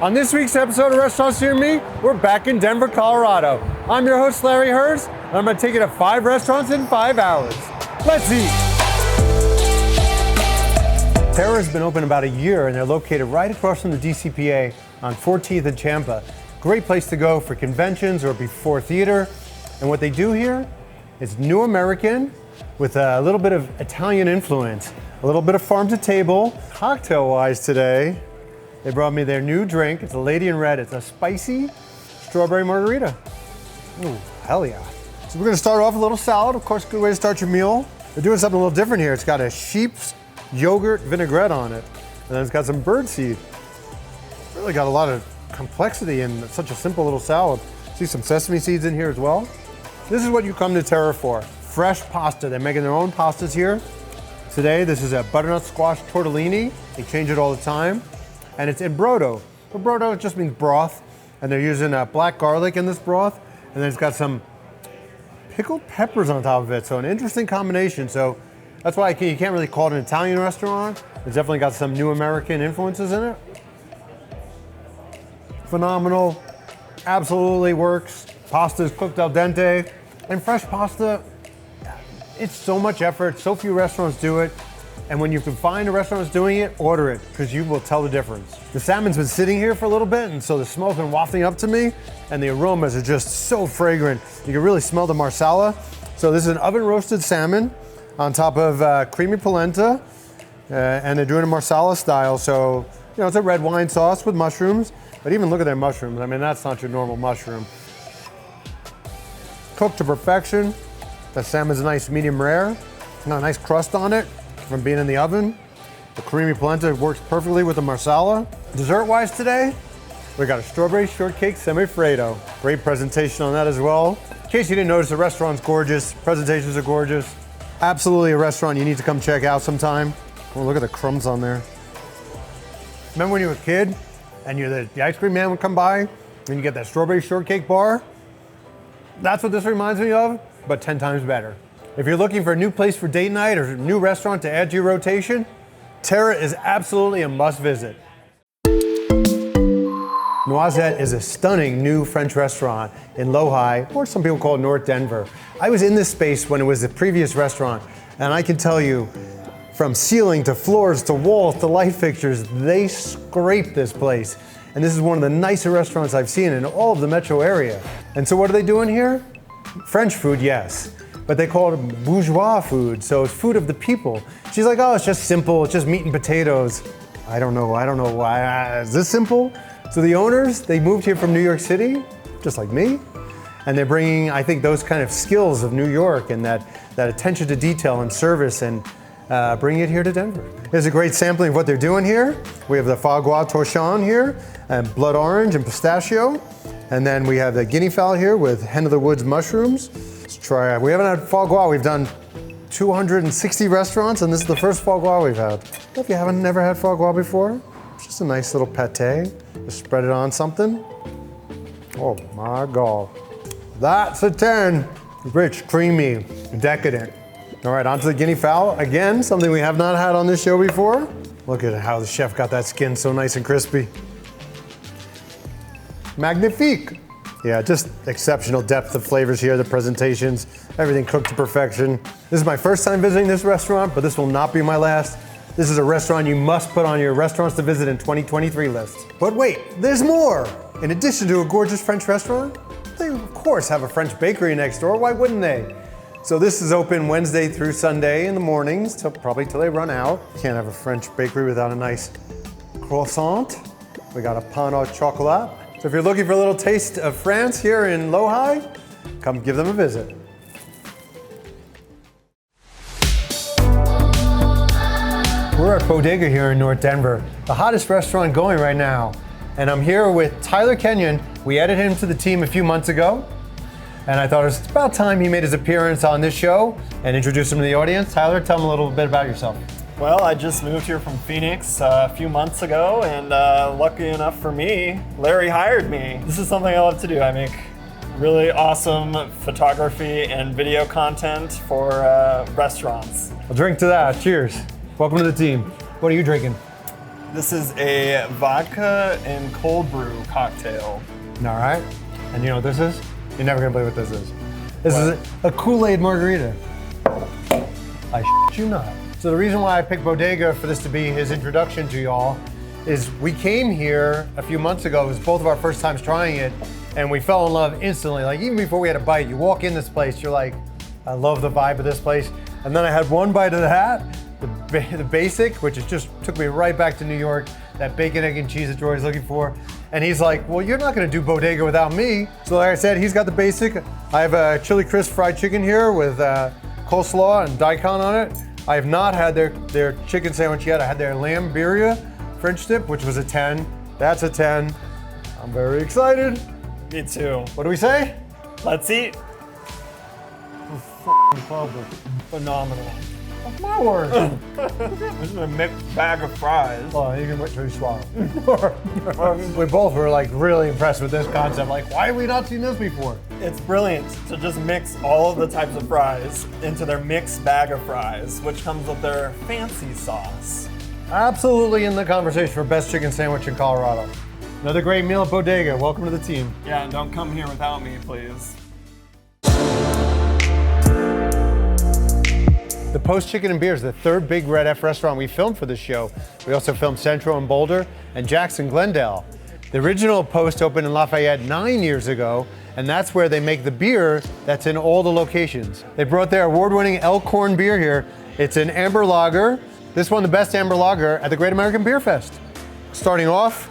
On this week's episode of Restaurants Near Me, we're back in Denver, Colorado. I'm your host, Larry Hers, and I'm gonna take you to 5 restaurants in 5 hours. Let's eat. Terra has been open about a year, and they're located right across from the DCPA on 14th and Champa. Great place to go for conventions or before theater. And what they do here is new American with a little bit of Italian influence, a little bit of farm to table. Cocktail-wise today, they brought me their new drink. It's a Lady in Red. It's a spicy strawberry margarita. Ooh, hell yeah. So we're gonna start off with a little salad. Of course, good way to start your meal. They're doing something a little different here. It's got a sheep's yogurt vinaigrette on it. And then it's got some birdseed. Really got a lot of complexity in such a simple little salad. See some sesame seeds in here as well. This is what you come to Terra for. Fresh pasta. They're making their own pastas here. Today, this is a butternut squash tortellini. They change it all the time. And it's in brodo. So brodo just means broth. And they're using black garlic in this broth. And then it's got some pickled peppers on top of it. So an interesting combination. So that's why you can't really call it an Italian restaurant. It's definitely got some new American influences in it. Phenomenal, absolutely works. Pasta is cooked al dente. And fresh pasta, it's so much effort, so few restaurants do it. And when you can find a restaurant that's doing it, order it, because you will tell the difference. The salmon's been sitting here for a little bit, and so the smell's been wafting up to me, and the aromas are just so fragrant. You can really smell the marsala. So this is an oven roasted salmon on top of creamy polenta, and they're doing a marsala style. So, you know, it's a red wine sauce with mushrooms, but even look at their mushrooms. I mean, that's not your normal mushroom. Cooked to perfection. The salmon's a nice medium rare. Got a nice crust on it from being in the oven. The creamy polenta works perfectly with the marsala. Dessert-wise today, we got a strawberry shortcake semi-freddo. Great presentation on that as well. In case you didn't notice, the restaurant's gorgeous. Presentations are gorgeous. Absolutely a restaurant you need to come check out sometime. Oh, look at the crumbs on there. Remember when you were a kid and the ice cream man would come by and you get that strawberry shortcake bar? That's what this reminds me of, but 10 times better. If you're looking for a new place for date night or a new restaurant to add to your rotation, Terra is absolutely a must visit. Noisette is a stunning new French restaurant in Lohi, or some people call it North Denver. I was in this space when it was the previous restaurant, and I can tell you, from ceiling to floors to walls to light fixtures, they scraped this place. And this is one of the nicer restaurants I've seen in all of the metro area. And so what are they doing here? French food, yes. But they call it bourgeois food, so it's food of the people. She's like, oh, it's just simple, it's just meat and potatoes. I don't know why, is this simple? So the owners, they moved here from New York City, just like me, and they're bringing, I think, those kind of skills of New York and that attention to detail and service and bringing it here to Denver. Here's a great sampling of what they're doing here. We have the foie gras torchon here, and blood orange and pistachio. And then we have the guinea fowl here with hen of the woods mushrooms. Let's try it. We haven't had foie gras. We've done 260 restaurants, and this is the first foie gras we've had. If you haven't never had foie gras before, it's just a nice little pate. Just spread it on something. Oh my God. That's a 10. Rich, creamy, decadent. All right, onto the guinea fowl. Again, something we have not had on this show before. Look at how the chef got that skin so nice and crispy. Magnifique. Yeah, just exceptional depth of flavors here, the presentations, everything cooked to perfection. This is my first time visiting this restaurant, but this will not be my last. This is a restaurant you must put on your restaurants to visit in 2023 list. But wait, there's more. In addition to a gorgeous French restaurant, they of course have a French bakery next door. Why wouldn't they? So this is open Wednesday through Sunday in the mornings, probably till they run out. Can't have a French bakery without a nice croissant. We got a pain au chocolat. So if you're looking for a little taste of France here in Lohi, come give them a visit. We're at Bodega here in North Denver, the hottest restaurant going right now. And I'm here with Tyler Kenyon. We added him to the team a few months ago. And I thought it was about time he made his appearance on this show and introduce him to the audience. Tyler, tell them a little bit about yourself. Well, I just moved here from Phoenix a few months ago, and lucky enough for me, Larry hired me. This is something I love to do. I make really awesome photography and video content for restaurants. I'll drink to that. Cheers. Welcome to the team. What are you drinking? This is a vodka and cold brew cocktail. All right. And you know what this is? You're never gonna believe what this is. This is a Kool-Aid margarita. I shit you not. So the reason why I picked Bodega for this to be his introduction to y'all is we came here a few months ago. It was both of our first times trying it, and we fell in love instantly. Like even before we had a bite, you walk in this place, you're like, I love the vibe of this place. And then I had one bite of that, the basic, which it just took me right back to New York, that bacon, egg, and cheese that Joy's looking for. And he's like, well, you're not gonna do Bodega without me. So like I said, he's got the basic. I have a chili crisp fried chicken here with coleslaw and daikon on it. I have not had their chicken sandwich yet. I had their lamb birria French dip, which was a 10. That's a 10. I'm very excited. Me too. What do we say? Let's eat. Phenomenal. That's my word. This is a mixed bag of fries. Well, you can wait till you swallow. We both were like really impressed with this concept. Like, why have we not seen this before? It's brilliant to just mix all of the types of fries into their mixed bag of fries, which comes with their fancy sauce. Absolutely in the conversation for best chicken sandwich in Colorado. Another great meal at Bodega. Welcome to the team. Yeah, and don't come here without me, please. The Post Chicken and Beer is the third big Red F restaurant we filmed for this show. We also filmed Central and Boulder and Jackson, Glendale. The original Post opened in Lafayette 9 years ago, and that's where they make the beer that's in all the locations. They brought their award-winning Elkhorn beer here. It's an amber lager. This won the best amber lager at the Great American Beer Fest. Starting off,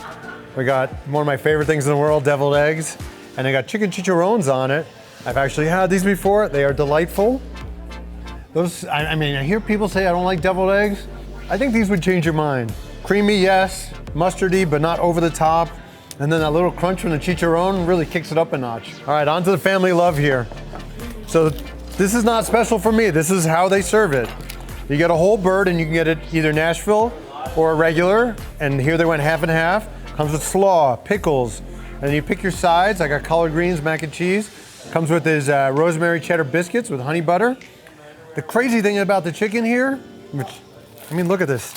we got one of my favorite things in the world, deviled eggs, and they got chicken chicharrones on it. I've actually had these before. They are delightful. Those, I mean, I hear people say I don't like deviled eggs. I think these would change your mind. Creamy, yes. Mustardy, but not over the top. And then that little crunch from the chicharron really kicks it up a notch. All right, on to the family love here. So this is not special for me. This is how they serve it. You get a whole bird and you can get it either Nashville or a regular. And here they went half and half. Comes with slaw, pickles, and you pick your sides. I got collard greens, mac and cheese. Comes with his rosemary cheddar biscuits with honey butter. The crazy thing about the chicken here, which, I mean, look at this.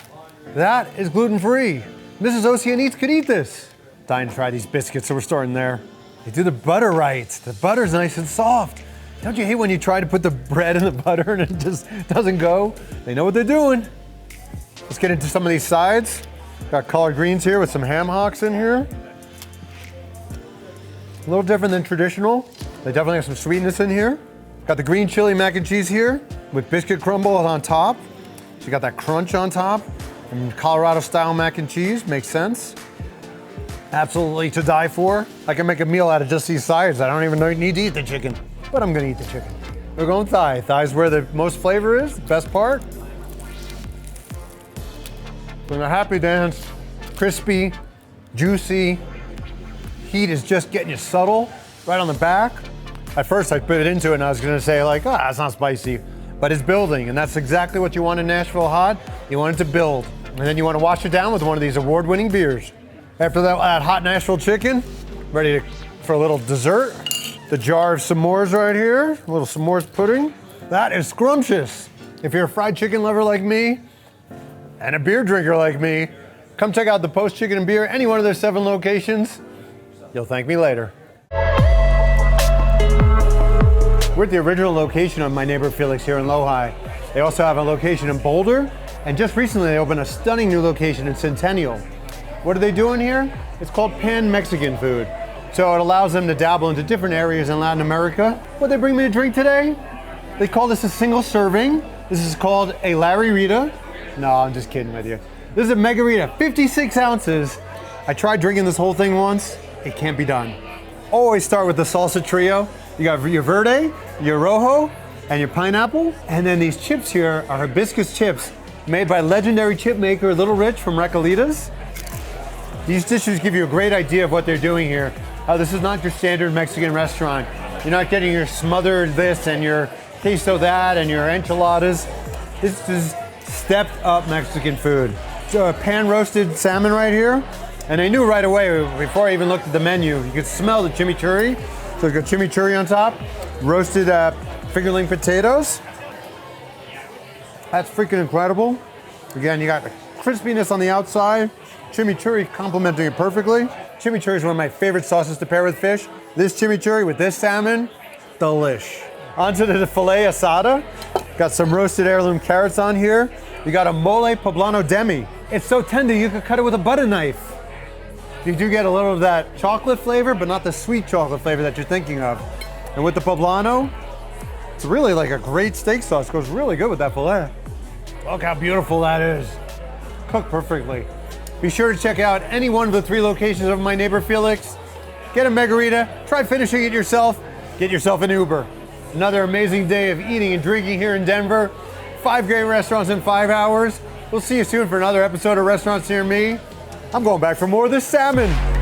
That is gluten-free. Mrs. Ocean Eats could eat this. Dying to try these biscuits, so we're starting there. They do the butter right. The butter's nice and soft. Don't you hate when you try to put the bread in the butter and it just doesn't go? They know what they're doing. Let's get into some of these sides. Got collard greens here with some ham hocks in here. A little different than traditional. They definitely have some sweetness in here. Got the green chili mac and cheese here with biscuit crumble on top. So you got that crunch on top. And Colorado style mac and cheese, makes sense. Absolutely to die for. I can make a meal out of just these sides. I don't even need to eat the chicken, but I'm gonna eat the chicken. We're going thigh. Thigh's where the most flavor is, the best part. Doing a happy dance, crispy, juicy. Heat is just getting you subtle, right on the back. At first I put it into it and I was gonna say like, it's not spicy, but it's building, and that's exactly what you want in Nashville hot. You want it to build, and then you want to wash it down with one of these award-winning beers. After that hot Nashville chicken, ready for a little dessert. The jar of s'mores right here, a little s'mores pudding. That is scrumptious. If you're a fried chicken lover like me, and a beer drinker like me, come check out the Post Chicken and Beer, any one of their 7 locations. You'll thank me later. We're at the original location of my neighbor Felix here in Lohi. They also have a location in Boulder, and just recently they opened a stunning new location in Centennial. What are they doing here? It's called Pan Mexican food. So it allows them to dabble into different areas in Latin America. What they bring me to drink today? They call this a single serving. This is called a Larry Rita. No, I'm just kidding with you. This is a Margarita, 56 ounces. I tried drinking this whole thing once. It can't be done. Always start with the salsa trio. You got your verde, your rojo, and your pineapple. And then these chips here are hibiscus chips made by legendary chip maker Little Rich from Recolitas. These dishes give you a great idea of what they're doing here. This is not your standard Mexican restaurant. You're not getting your smothered this and your queso that and your enchiladas. This is stepped up Mexican food. So a pan roasted salmon right here. And I knew right away, before I even looked at the menu, you could smell the chimichurri. So we've got chimichurri on top, roasted fingerling potatoes. That's freaking incredible. Again, you got crispiness on the outside, chimichurri complementing it perfectly. Chimichurri is one of my favorite sauces to pair with fish. This chimichurri with this salmon, delish. Onto the filet asada. Got some roasted heirloom carrots on here. You got a mole poblano demi. It's so tender you could cut it with a butter knife. You do get a little of that chocolate flavor, but not the sweet chocolate flavor that you're thinking of. And with the poblano, it's really like a great steak sauce. It goes really good with that filet. Look how beautiful that is. Cooked perfectly. Be sure to check out any one of the 3 locations of my neighbor Felix. Get a margarita, try finishing it yourself, get yourself an Uber. Another amazing day of eating and drinking here in Denver. 5 great restaurants in 5 hours. We'll see you soon for another episode of Restaurants Near Me. I'm going back for more of this salmon.